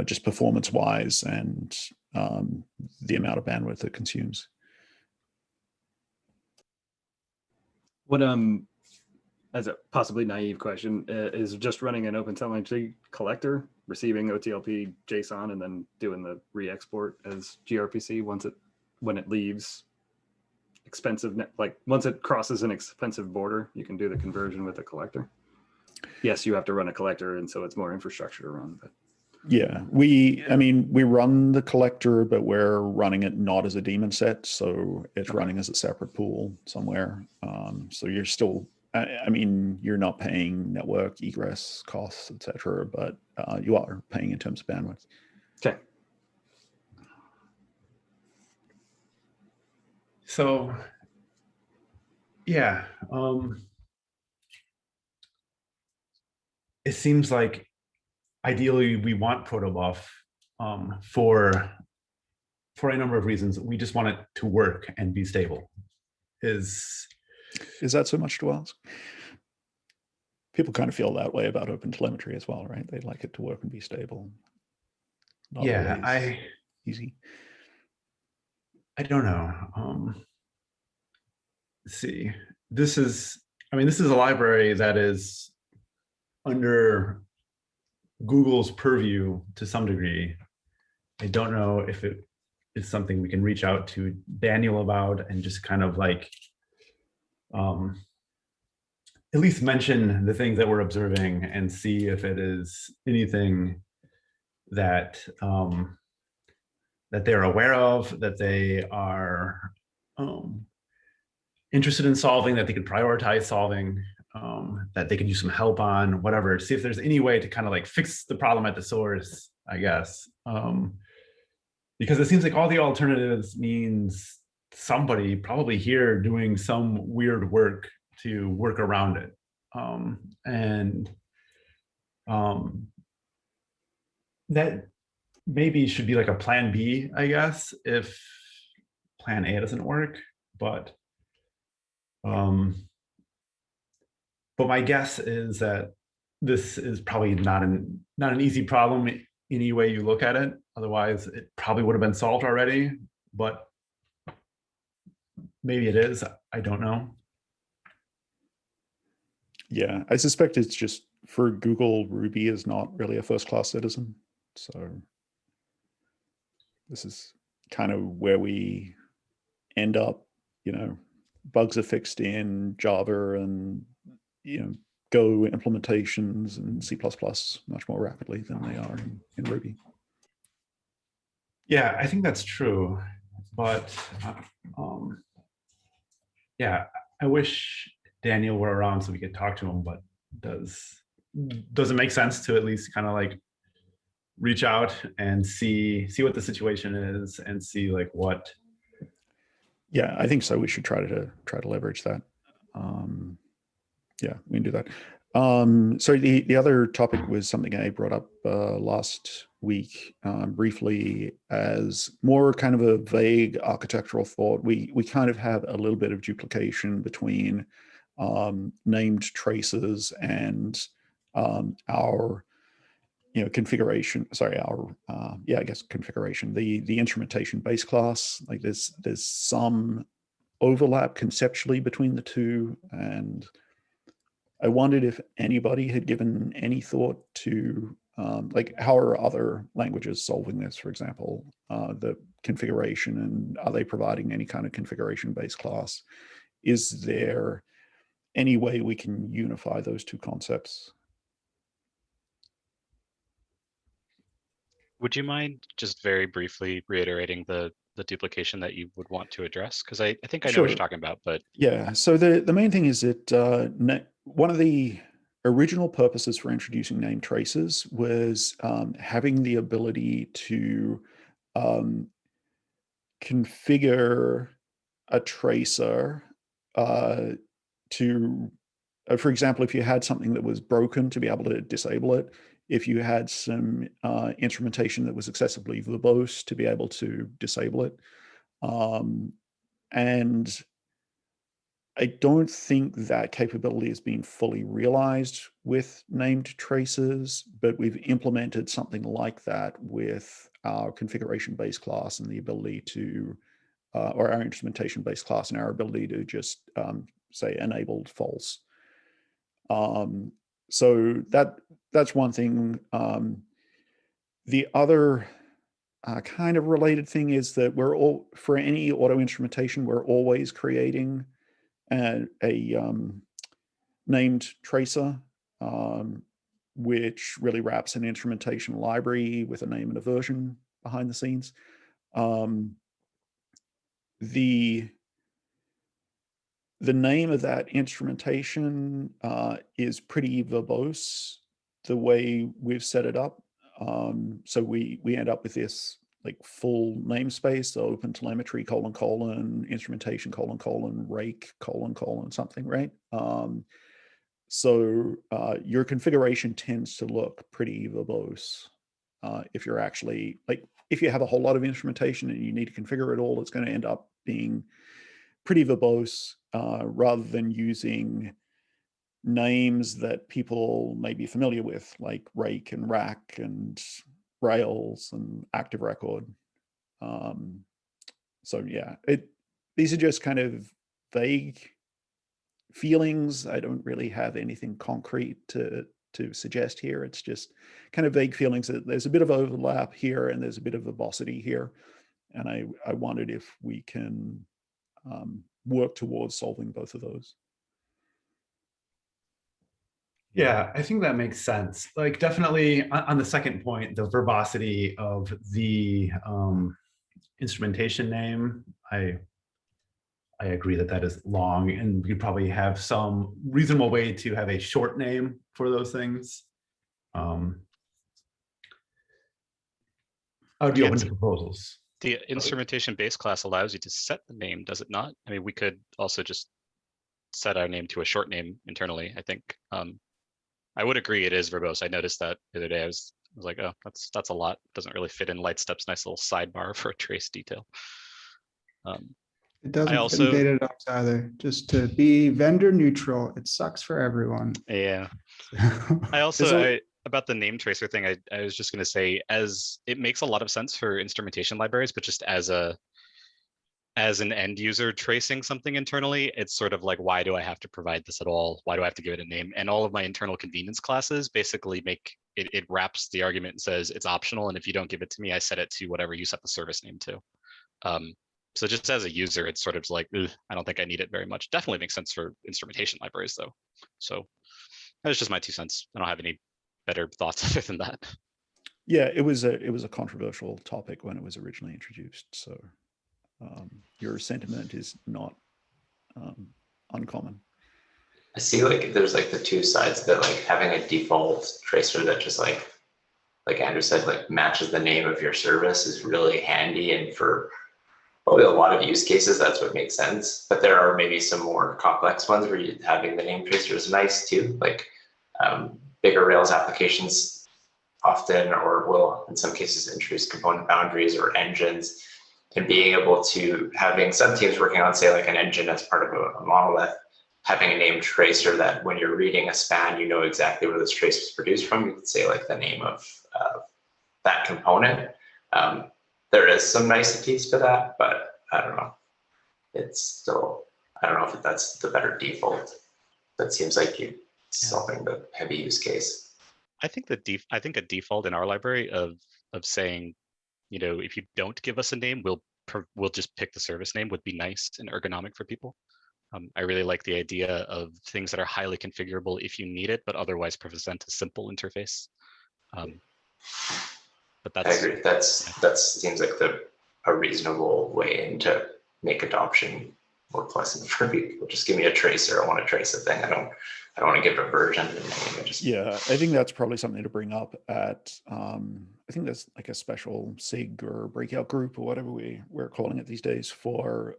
just performance-wise and the amount of bandwidth it consumes. What as a possibly naive question, is just running an OpenTelemetry collector, receiving OTLP JSON, and then doing the re-export as gRPC when it leaves expensive, like once it crosses an expensive border, you can do the conversion with a collector. Yes, you have to run a collector, and so it's more infrastructure to run. But Yeah, I mean, we run the collector, but we're running it not as a daemon set, so it's Okay. running as a separate pool somewhere. So you're still, I mean, you're not paying network egress costs, etc., but you are paying in terms of bandwidth. Okay. So, yeah, it seems like ideally we want protobuf for a number of reasons. We just want it to work and be stable. Is that so much to ask? People kind of feel that way about OpenTelemetry as well, right? They like it to work and be stable. Not yeah, always easy. I don't know. Let's see. This is a library that is under Google's purview to some degree. I don't know if it is something we can reach out to Daniel about and just kind of like at least mention the things that we're observing and see if it is anything that that they're aware of, that they are interested in solving, that they could prioritize solving, that they could use some help on, whatever. See if there's any way to kind of like fix the problem at the source, I guess. Because it seems like all the alternatives means somebody probably here doing some weird work to work around it. That maybe should be like a plan B, I guess, if plan A doesn't work. But my guess is that this is probably not an easy problem any way you look at it. Otherwise, it probably would have been solved already. But maybe it is. I don't know. Yeah, I suspect it's just for Google, Ruby is not really a first-class citizen. So this is kind of where we end up, you know, bugs are fixed in Java and, you know, Go implementations and C++ much more rapidly than they are in Ruby. Yeah, I think that's true. But yeah, I wish Daniel were around so we could talk to him, but does it make sense to at least kind of like reach out and see what the situation is and see like what? Yeah, I think so. We should try to leverage that. Yeah, we can do that. So the other topic was something I brought up last week briefly as more kind of a vague architectural thought. We kind of have a little bit of duplication between named traces and our configuration. Sorry, our I guess configuration. The instrumentation base class. Like there's some overlap conceptually between the two, and I wondered if anybody had given any thought to like how are other languages solving this, for example, the configuration, and are they providing any kind of configuration-based class? Is there any way we can unify those two concepts? Would you mind just very briefly reiterating the duplication that you would want to address? Because I think I know what you're talking about, but yeah. So the main thing is that one of the original purposes for introducing name traces was having the ability to configure a tracer to, for example, if you had something that was broken, to be able to disable it. If you had some instrumentation that was excessively verbose, to be able to disable it. And I don't think that capability has been fully realized with named traces, but we've implemented something like that with our configuration-based class and the ability to, or our instrumentation-based class and our ability to just say enabled false. So that's one thing. The other kind of related thing is that for any auto instrumentation, we're always creating a named tracer. which really wraps an instrumentation library with a name and a version behind the scenes. The name of that instrumentation is pretty verbose the way we've set it up. So we end up with this like full namespace, so open telemetry : instrumentation : rake : something, right? So your configuration tends to look pretty verbose. If you're actually like, if you have a whole lot of instrumentation and you need to configure it all, it's going to end up being pretty verbose, rather than using names that people may be familiar with, like rake and rack and rails and active record. So yeah, these are just kind of vague feelings. I don't really have anything concrete to suggest here. It's just kind of vague feelings that there's a bit of overlap here and there's a bit of verbosity here. And I wondered if we can work towards solving both of those. Yeah, I think that makes sense. Like, definitely on the second point, the verbosity of the instrumentation name, I agree that that is long, and we could probably have some reasonable way to have a short name for those things. I would be open to proposals. The instrumentation base class allows you to set the name, does it not? I mean, we could also just set our name to a short name internally, I think. I would agree it is verbose. I noticed that the other day. I was like, oh, that's a lot. Doesn't really fit in Lightstep's nice little sidebar for a trace detail. It doesn't also, fit in Datadogs either. Just to be vendor neutral, it sucks for everyone. Yeah. I also, about the name tracer thing, I was just going to say, as it makes a lot of sense for instrumentation libraries, but just as an end user tracing something internally, it's sort of like, why do I have to provide this at all? Why do I have to give it a name? And all of my internal convenience classes basically make it wraps the argument and says it's optional. And if you don't give it to me, I set it to whatever you set the service name to. So just as a user, it's sort of like, I don't think I need it very much. Definitely makes sense for instrumentation libraries though. So that's just my 2 cents. I don't have any better thoughts other than that. Yeah, it was a controversial topic when it was originally introduced. So your sentiment is not uncommon. I see like there's like the two sides of it, like having a default tracer that just like Andrew said, like matches the name of your service is really handy, and for probably a lot of use cases, that's what makes sense. But there are maybe some more complex ones where having the name tracer is nice too. Like bigger Rails applications often, or will in some cases, introduce component boundaries or engines, and being able to having some teams working on, say, like an engine as part of a monolith, having a name tracer that when you're reading a span, you know exactly where this trace was produced from. You could say like the name of that component. There is some niceties to that, but I don't know. It's still, I don't know if that's the better default. That seems like you solving the heavy use case. I think a default in our library of saying, you know, if you don't give us a name, we'll just pick the service name would be nice and ergonomic for people. I really like the idea of things that are highly configurable if you need it, but otherwise present a simple interface. But that's, I agree. That seems like a reasonable way and to make adoption more pleasant for people. Just give me a tracer. I want to trace a thing. I don't want to give a version. Yeah, I think that's probably something to bring up at, I think there's like a special SIG or breakout group or whatever we're calling it these days for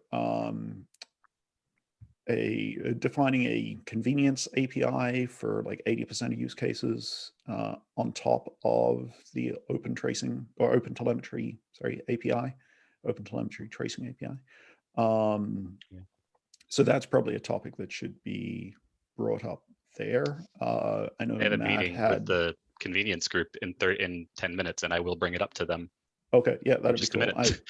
defining a convenience API for like 80% of use cases on top of the open tracing or open telemetry, API, open telemetry tracing API. So that's probably a topic that should be brought up there. I know I have a Matt meeting with the convenience group in 10 minutes, and I will bring it up to them. Okay, yeah, that'd just be cool. a minute.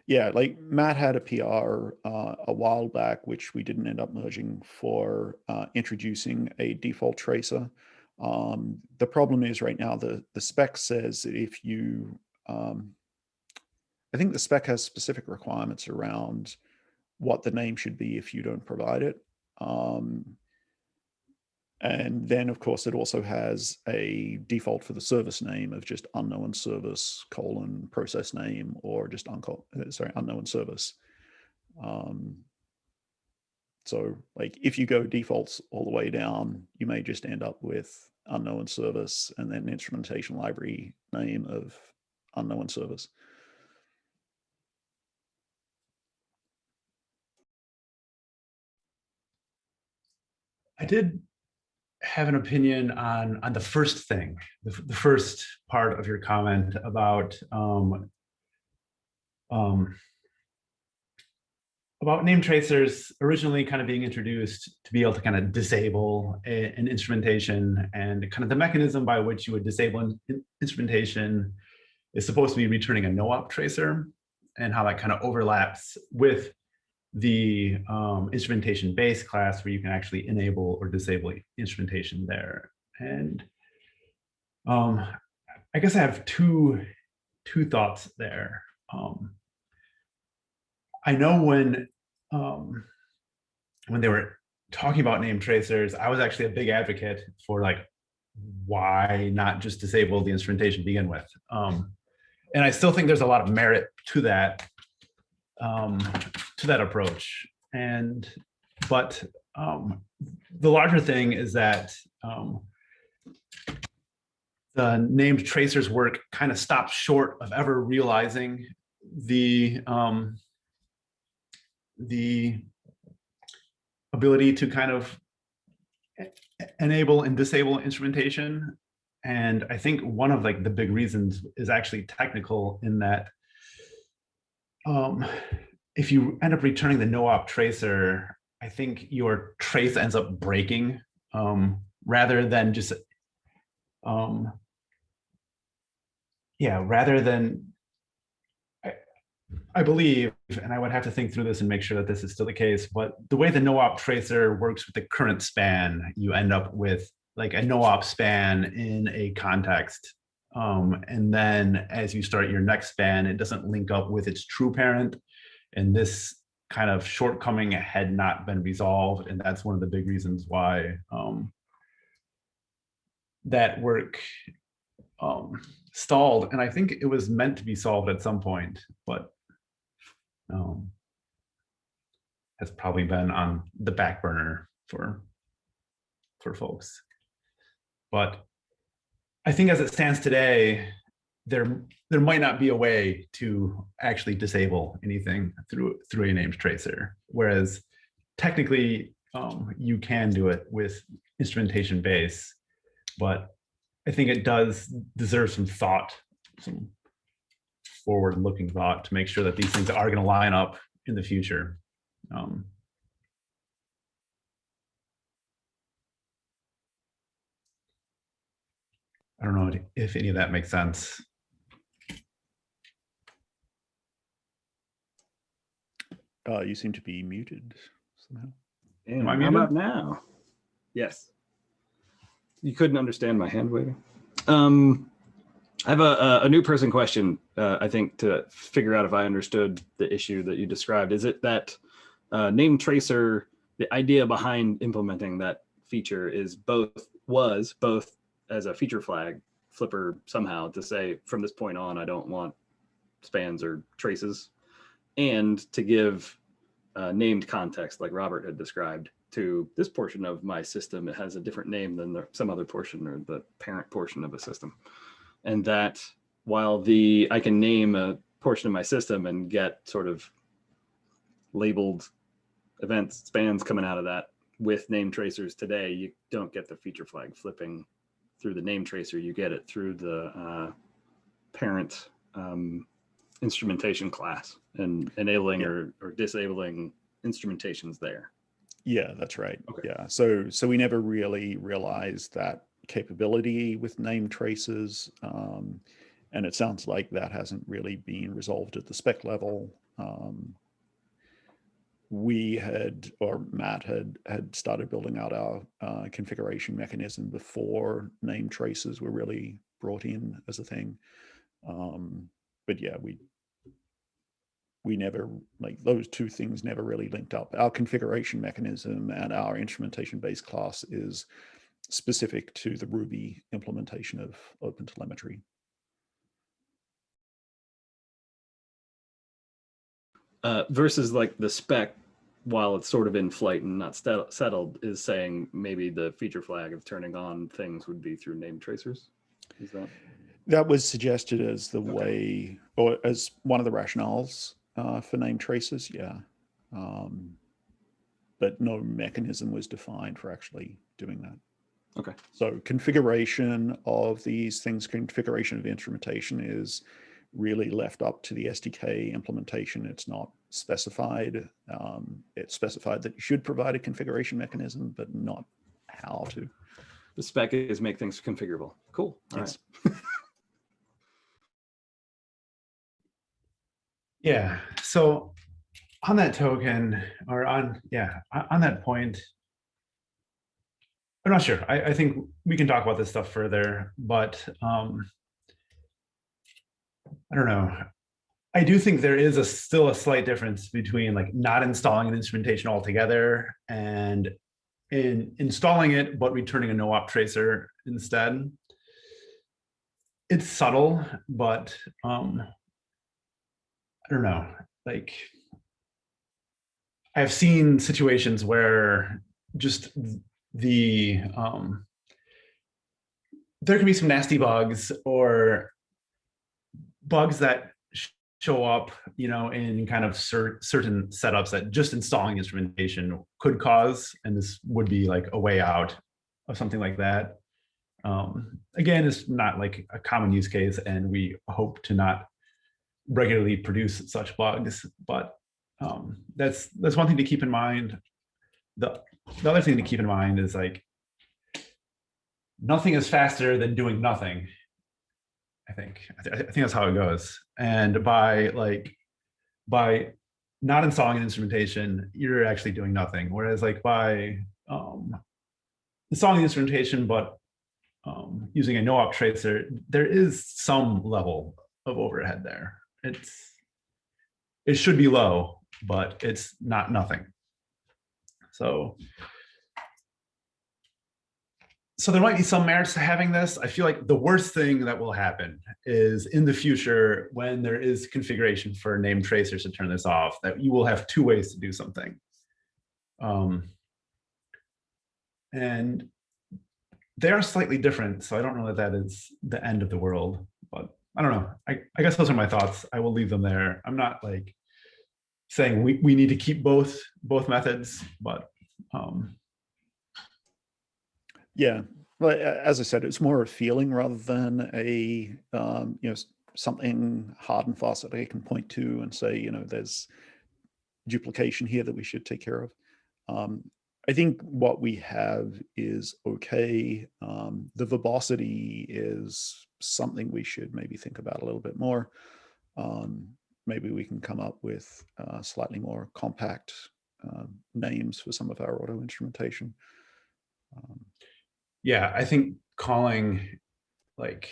Yeah, like Matt had a PR a while back, which we didn't end up merging, for introducing a default tracer. The problem is right now the spec says that if you, I think the spec has specific requirements around what the name should be if you don't provide it. And then, of course, it also has a default for the service name of just unknown service : process name, or just unknown service. So like if you go defaults all the way down, you may just end up with unknown service and then instrumentation library name of unknown service. I did have an opinion on the first thing, the first part of your comment about name tracers originally kind of being introduced to be able to kind of disable an instrumentation, and kind of the mechanism by which you would disable instrumentation is supposed to be returning a no-op tracer, and how that kind of overlaps with the instrumentation base class, where you can actually enable or disable instrumentation there. And I guess I have two thoughts there. I know when they were talking about name tracers, I was actually a big advocate for like, why not just disable the instrumentation to begin with? And I still think there's a lot of merit to that approach. But the larger thing is that the named tracers work kind of stopped short of ever realizing the ability to kind of enable and disable instrumentation. And I think one of like the big reasons is actually technical, in that if you end up returning the no-op tracer, I think your trace ends up breaking rather than just rather than, I believe, and I would have to think through this and make sure that this is still the case, but the way the no-op tracer works with the current span, you end up with like a no-op span in a context. And then as you start your next span, it doesn't link up with its true parent. And this kind of shortcoming had not been resolved. And that's one of the big reasons why that work stalled. And I think it was meant to be solved at some point, but has probably been on the back burner for folks. But I think as it stands today, there might not be a way to actually disable anything through a named tracer, whereas technically you can do it with instrumentation base. But I think it does deserve some thought, some forward-looking thought, to make sure that these things are going to line up in the future. I don't know if any of that makes sense. You seem to be muted somehow. And Am I how muted? about now? Yes. You couldn't understand my hand waving. I have a new person question, I think, to figure out if I understood the issue that you described. Is it that name tracer, the idea behind implementing that feature was both as a feature flag flipper somehow to say, from this point on, I don't want spans or traces, and to give named context, like Robert had described, to this portion of my system. It has a different name than some other portion, or the parent portion of a system. And that while I can name a portion of my system and get sort of labeled events, spans coming out of that with name tracers today, you don't get the feature flag flipping through the name tracer. You get it through the parent instrumentation class, and enabling or disabling instrumentations there. Yeah, that's right. Okay. Yeah, so we never really realized that capability with name traces, and it sounds like that hasn't really been resolved at the spec level. Matt had started building out our configuration mechanism before name traces were really brought in as a thing. But yeah, we never, like, those two things never really linked up. Our configuration mechanism and our instrumentation based class is specific to the Ruby implementation of OpenTelemetry. Versus like the spec, while it's sort of in flight and not settled, is saying maybe the feature flag of turning on things would be through name tracers. Is that? That was suggested as the way, or as one of the rationales for name traces, yeah. But no mechanism was defined for actually doing that. Okay. So configuration of these things, configuration of instrumentation is really left up to the SDK implementation. It's not specified. It's specified that you should provide a configuration mechanism, but not how to. The spec is make things configurable. Cool. All Yes. right. Yeah. So on that token, or on that point, I'm not sure. I think we can talk about this stuff further, but I don't know. I do think there is still a slight difference between like not installing an instrumentation altogether and in installing it, but returning a no-op tracer instead. It's subtle, but I don't know. Like, I've seen situations where just the there can be some nasty bugs or bugs that show up, in kind of certain setups that just installing instrumentation could cause, and this would be like a way out of something like that. Again, it's not like a common use case, and we hope to not regularly produce such bugs, but that's one thing to keep in mind. The other thing to keep in mind is like nothing is faster than doing nothing. I think that's how it goes. And by not installing an instrumentation, you're actually doing nothing. Whereas like by installing the instrumentation, but using a no-op tracer, there is some level of overhead there. It should be low, but it's not nothing. So there might be some merits to having this. I feel like the worst thing that will happen is in the future, when there is configuration for name tracers to turn this off, that you will have two ways to do something. And they are slightly different, so I don't know that is the end of the world, but I don't know. I guess those are my thoughts. I will leave them there. I'm not like saying we need to keep both methods, but yeah, well, as I said, it's more a feeling rather than a something hard and fast that I can point to and say, there's duplication here that we should take care of. I think what we have is okay. The verbosity is something we should maybe think about a little bit more. Maybe we can come up with slightly more compact names for some of our auto instrumentation. Yeah, I think calling like,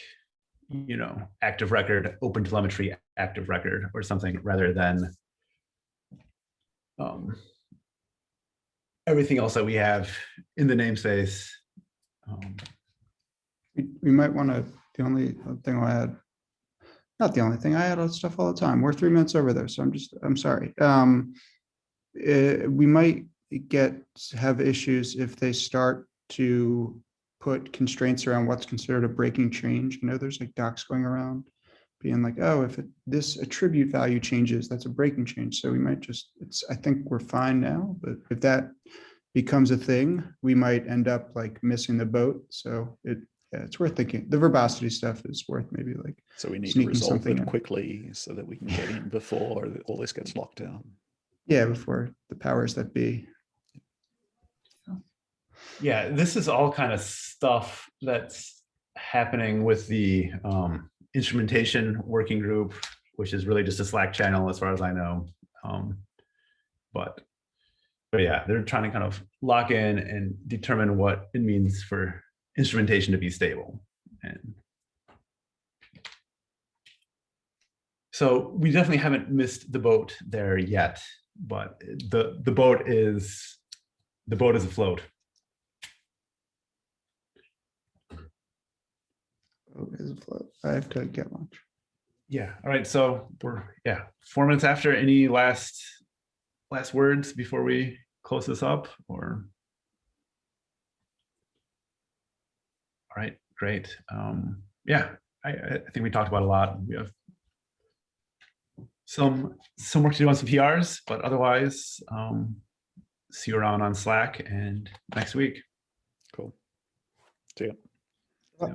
active record, OpenTelemetry active record or something rather than everything else that we have in the namespace. We might want to, the only thing I'll add, not the only thing, I add stuff all the time. We're 3 minutes over there, so I'm sorry. We might have issues if they start to put constraints around what's considered a breaking change. There's like docs going around being like, oh, if this attribute value changes, that's a breaking change. So we might I think we're fine now, but if that becomes a thing, we might end up like missing the boat. So it's worth thinking. The verbosity stuff is worth maybe like. So we need to resolve it quickly so that we can get in before all this gets locked down. Yeah, before the powers that be. Yeah, this is all kind of stuff that's happening with the instrumentation working group, which is really just a Slack channel as far as I know. But yeah, they're trying to kind of lock in and determine what it means for instrumentation to be stable. And so we definitely haven't missed the boat there yet, but the boat is afloat. because of float. I have to get lunch. Yeah. All right. So we're 4 minutes after. Any last words before we close this up? Or all right, great. Yeah, I think we talked about a lot. We have some work to do on some PRs, but otherwise, see you around on Slack and next week. Cool. See ya. Yeah.